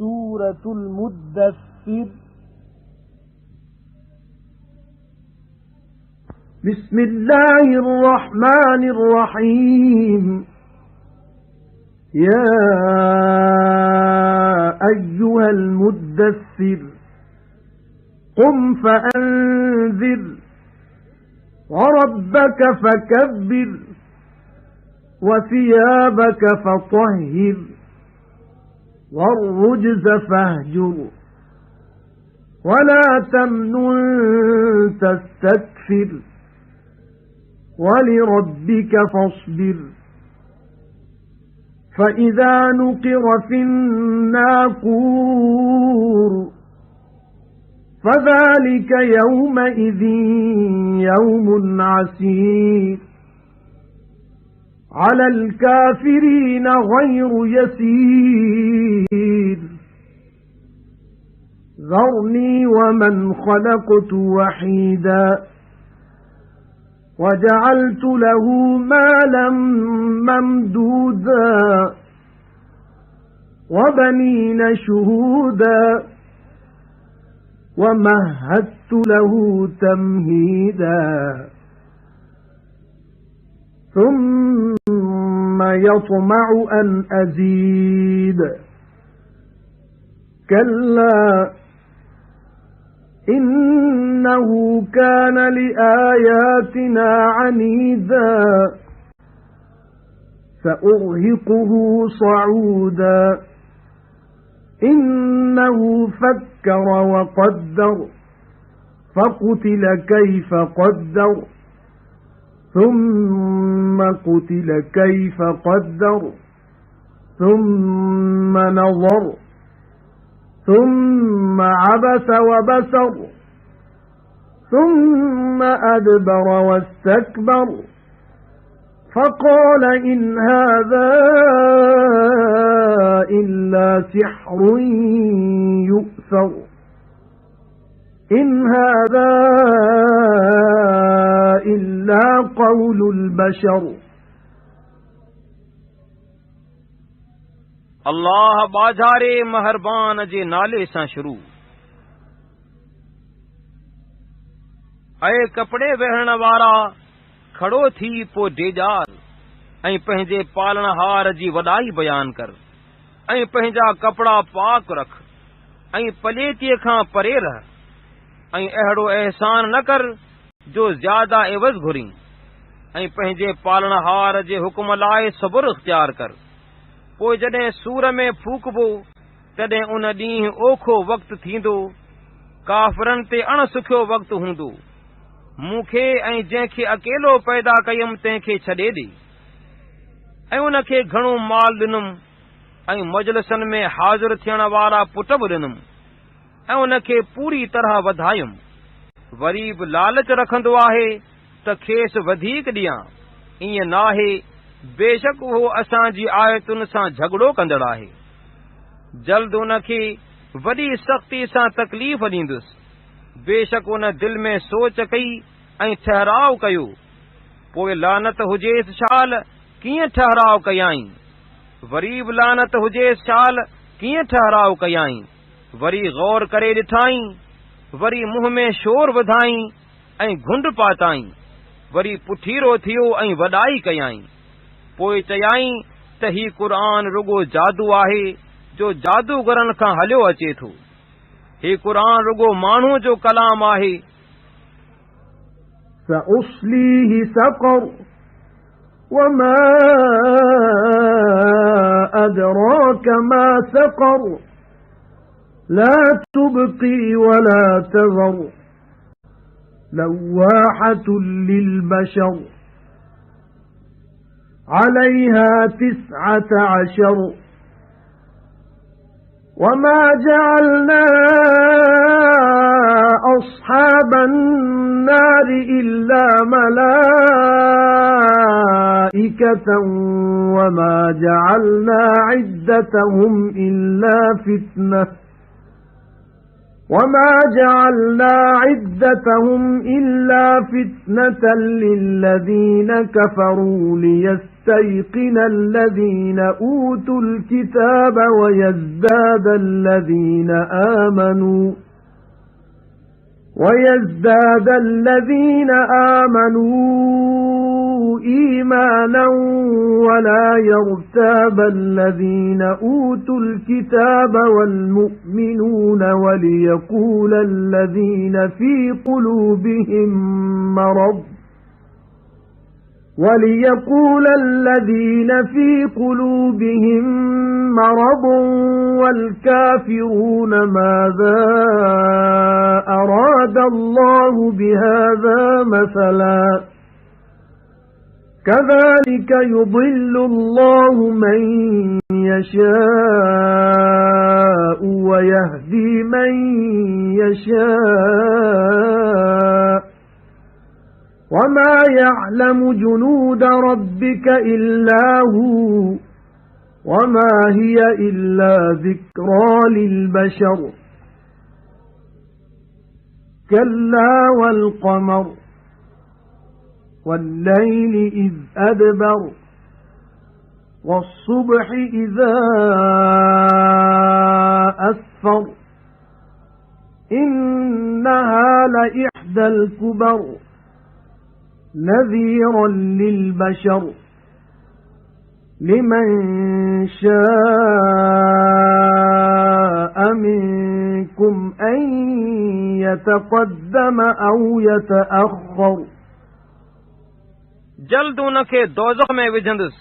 सूरतुल मुद्दस्सिर। बिस्मिल्लाहिर रहमानिर रहीम। या अय्युहल मुद्दस्सिर क़ुम फ़अंज़िर वरब्बक फ़कब्बिर वसियाबक फ़तह्हिर वर्रुज्ज़ फ़हजुर वला तमनुन तस्तक्फिर वलिरब्बिक फ़ास्बिर। फ़इज़ा नुक़िर फ़िन्नाक़ूर फ़ज़ालिक यौमइज़िन यौमुन असीर अलल काफ़िरीन गैरु यसीर। ज़रनी वमन ख़लक़तु वहीदा वजअलतु लहू मालन ममदूदा वबनीन शुहूदा वमहदतु लहू तमहीदा। ثم يطمع أن أزيد كلا إنه كان لآياتنا عنيدا سأرهقه صعودا إنه فكر وقدر فقتل كيف قدر ثم قتل كيف قدر ثم نظر ثم عبس وبسر ثم أدبر واستكبر فقال إن هذا إلا سحر يؤثر إن هذا إلا قول البشر। अल्लाह बाज़ारे महरबान जे नाले सां शुरू। ऐं कपड़े वेहण वारा खड़ो थी पो डेजाल ऐं पंहिंजे पालनहार जी वॾाई बयान कर ऐं पंहिंजा कपड़ा पाक रख ऐं पलेतीअ खां परे रह ऐं अहिड़ो एहसान न कर जो ज़्यादा एवज़ घुरी ऐं पंहिंजे पालनहार जे हुकुम लाइ सब्र इख्तियार कर। पोइ जॾहिं सूर में फूकबो तॾहिं उन ॾींहुं ओखो वक़्तु थींदो, काफ़िरनि ते अणसुखियो वक़्तु हूंदो। मूंखे ऐं जंहिंखे अकेलो पैदा कयमि तंहिंखे छॾे ॾे ऐं उनखे घणो माल ॾिनुमि ऐं मजलिसनि में हाज़िर थियण वारा पुट बि ॾिनुमि ऐं उनखे पूरी तरह वधायुमि। वरी बि लालच रखंदो आहे त खेसि वधीक ॾियां। ईअं नाहे, बेशक उहो असांजी आयतुनि सां झगड़ो कंदड़ आहे। जल्द उनखे वॾी सख़्ती सां तकलीफ़ ॾींदुसि। बेशक उन दिल में सोच कई ऐं ठहराव कयो। पोइ लानत हुजेसि छाल कीअं ठहराव कयाई, वरी बि लानत हुजेसि छाल कीअं ठहराव कयाई। वरी गौर करे ॾिठाई, वरी मुंहं में शोर वधाई ऐं घुंड पाताई। वरी पुठीरो थियो ऐं वॾाई कयाई। पोइ चयाई त ही क़ुर रुगो जादू आहे जो जादूगरनि खां हलियो अचे थो। ही क़ुर रुगो माण्हू जो कलाम आहे। सउस्लीहि सक़र वमा अदराक मा सक़र ला तुबक़ी वला तज़र लव्वाहतुन लिलबशर अलैहा 19 वमा जअलना अस्हाबन नार इल्ला मलाइकतन वमा जअलना इद्दतहुम इल्ला फितनह وَمَا جَعَلْنَا عِدَّتَهُمْ إِلَّا فِتْنَةً لِلَّذِينَ كَفَرُوا لِيَسْتَيْقِنَ الَّذِينَ أُوتُوا الْكِتَابَ وَيَزْدَادَ الَّذِينَ آمَنُوا إِيمَانًا وَلَا يَرْتَابَ الَّذِينَ أُوتُوا الْكِتَابَ وَالْمُؤْمِنُونَ وَلِيَقُولَ الَّذِينَ فِي قُلُوبِهِم مَّرَضٌ وَالْكَافِرُونَ مَاذَا أَرَادَ اللَّهُ بِهَذَا مَثَلًا كَذَلِكَ يُضِلُّ اللَّهُ مَن يَشَاءُ وَيَهْدِي مَن يَشَاءُ وَمَا يَعْلَمُ جُنُودَ رَبِّكَ إِلَّا هُوَ وَمَا هِيَ إِلَّا ذِكْرَى لِلْبَشَرِ كَلَّا وَالْقَمَرِ وَاللَّيْلِ إِذْ أَدْبَرَ وَالصُّبْحِ إِذَا أَسْفَرَ إِنَّهَا لَإِحْدَى الْكُبَرِ نَذِيرًا لِلْبَشَرِ لِمَنْ شَاءَ مِنكُمْ أَنْ يَتَقَدَّمَ أَوْ يَتَأَخَّرَ जल्द उनखे दोज़ख में विझंदुसि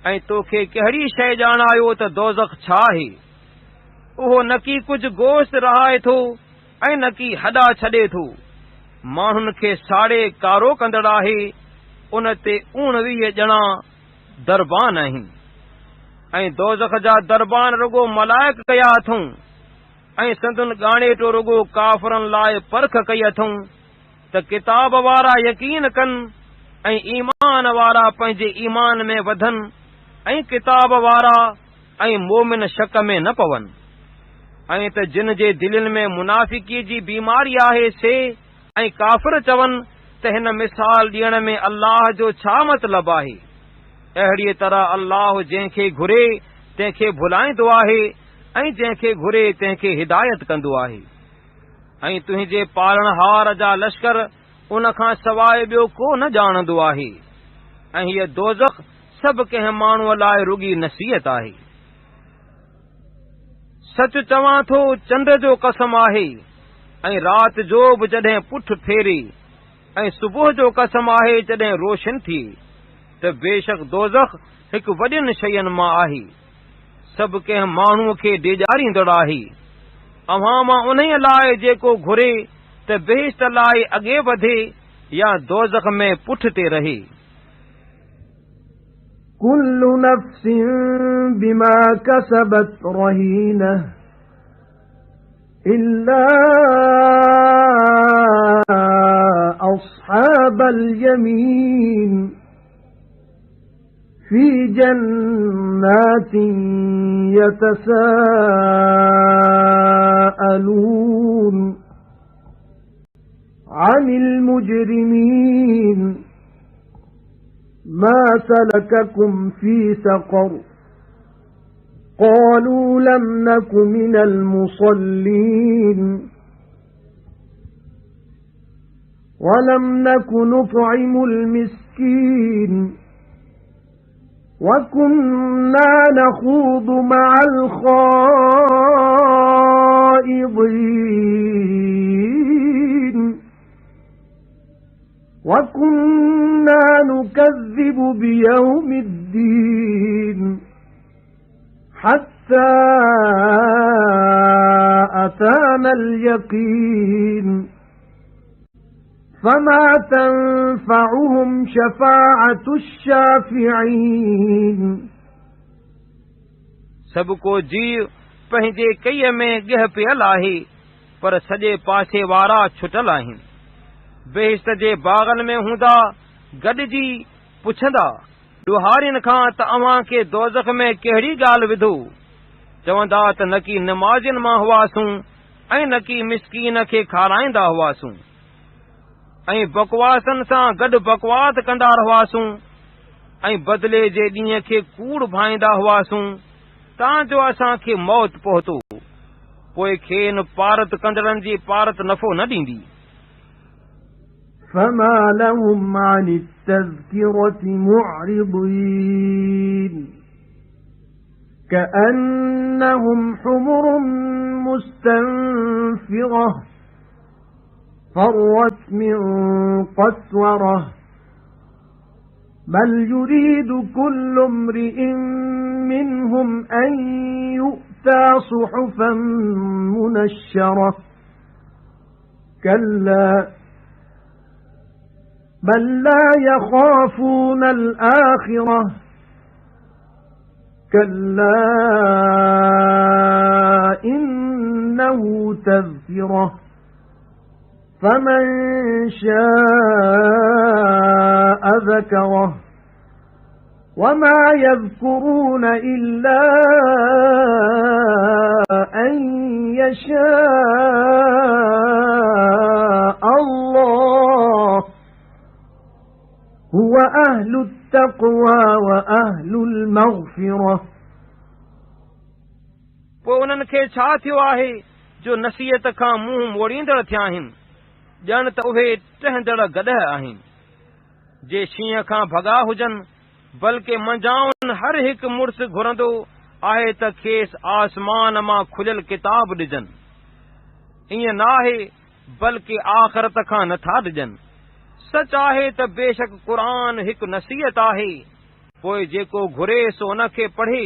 ऐं तोखे कहिड़ी शइ ॼाणायो त दोज़ख छा आहे। उहो न की कुझु गोश्त रहाए थो ऐं न की हॾा छॾे थो। माण्हुनि खे साड़े कारो कंदड़ आहे। उन ते 29 ॼणा दरबान आहिनि ऐं दोज़ख जा दरबान रुगो मलाइक कया अथऊं ऐं संदुन ॻाणेटो रुगो काफ़रनि लाइ परख कई अथऊं त किताब वारा यकीन कनि ऐं ईमान वारा पंहिंजे ईमान में वधनि ऐं किताब वारा ऐं मोमिन शक में न पवनि ऐं त जिन जे दिलनि में मुनाफ़िकी जी बीमारी आहे से ऐं काफ़िर चवनि त हिन मिसाल ॾियण में अल्लाह जो छा मतिलबु आहे। अहिड़ीअ तरह अल्लाह जंहिंखे घुरे तंहिंखे भुलाईंदो आहे ऐं जंहिंखे घुरे तंहिंखे हिदायत कंदो आहे। ऐं तुंहिंजे पालणहार जा लश्कर उन खां सवाइ ॿियो को न ॼाणंदो आहे ऐं हीअ दोज़ख सभु कंहिं माण्हूअ लाइ रुॻी नसीहत आहे। सच चवां थो चंड जो कसम आहे ऐं राति जो बि जॾहिं पुठ फेरे ऐं सुबुह जो कसम आहे जॾहिं रोशन थिए त बेशक दोज़ख हिकु वॾियुनि शयुनि मां आहे। सभु कंहिं माण्हूअ खे ॾेॼारींदड़ आहे। अव्हां मां उन्हीअ लाइ जेको घुरे त बेहिश्त लाइ अॻे वधे या दोज़ख में पुठ ते रहे। कुल्लु नफ्सिन बिमा कसबत रहीनह इल्ला अस्हाबल यमीन फी जन्नातिन यतसाअलून अनिल मुजरिमीन मा सलककुम फी सक़र قالوا لم نك من المصلين ولم نك نطعم المسكين وكنا نخوض مع الخائضين وكنا نكذب بيوم الدين حتى أتانا اليقين فما تنفعهم شفاعة الشافعين सब को जीव पंहिंजे कईअ में ॻह पियल आहे पर सॼे पासे वारा छुटल आहिनि। बेहिश्त जे बाग़नि में हूंदा गॾिजी पुछंदा ॾुहारियुनि खां त अव्हां खे दोज़ख में कहिड़ी ॻाल्हि विधो। चवंदा त न की नमाज़ियुनि मां हुआसूं ऐं न की मिसकीन खे खाराईंदा हुआसूं ऐं बकवासनि सां गॾु बकवास कंदा रहुआसूं ऐं बदिले जे ॾींहं खे कूड़ भाईंदा हुआसूं तां जो असांखे मौत पहुतो पोइ खेनि पारत कंदड़नि जी पारत नफ़ो न ॾींदी। فما لهم عن التذكرة معرضين كأنهم حمر مستنفرة فرت من قسورة بل يريد كل امرئ منهم أن يؤتى صحفا منشرة كلا بل لا يخافون الآخرة كلا إنه تذكرة فمن شاء ذكره وما يذكرون إلا أن يشاء الله هو أهل التقوى وأهل المغفرة पोइ उन्हनि खे छा थियो आहे जो नसीहत खां मुंहुं मोड़ींदड़ थिया आहिनि ॼण त उहे टहंदड़ गॾह आहिनि जे शींहं खां भॻा हुजनि बल्कि मंझाउनि हर हिकु मुड़ुस घुरंदो आहे त खेसि आसमान मां खुलियल किताब ॾिजनि ईअं न आहे बल्कि आख़िरत खां नथा ॾिजनि सच आहे त बेशक क़ुरान हिकु नसीहत आहे पोइ जेको घुरे सो उन खे पढ़े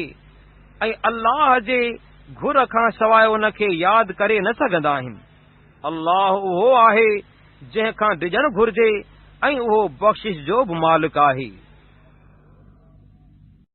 ऐं अल्लाह जे घुर खां सवाइ उन खे यादि करे न सघंदा आहिनि। अल्लाह उहो आहे जंहिं खां ॾिजणु घुरिजे ऐं उहो बख़्शिश जो बि मालिक आहे।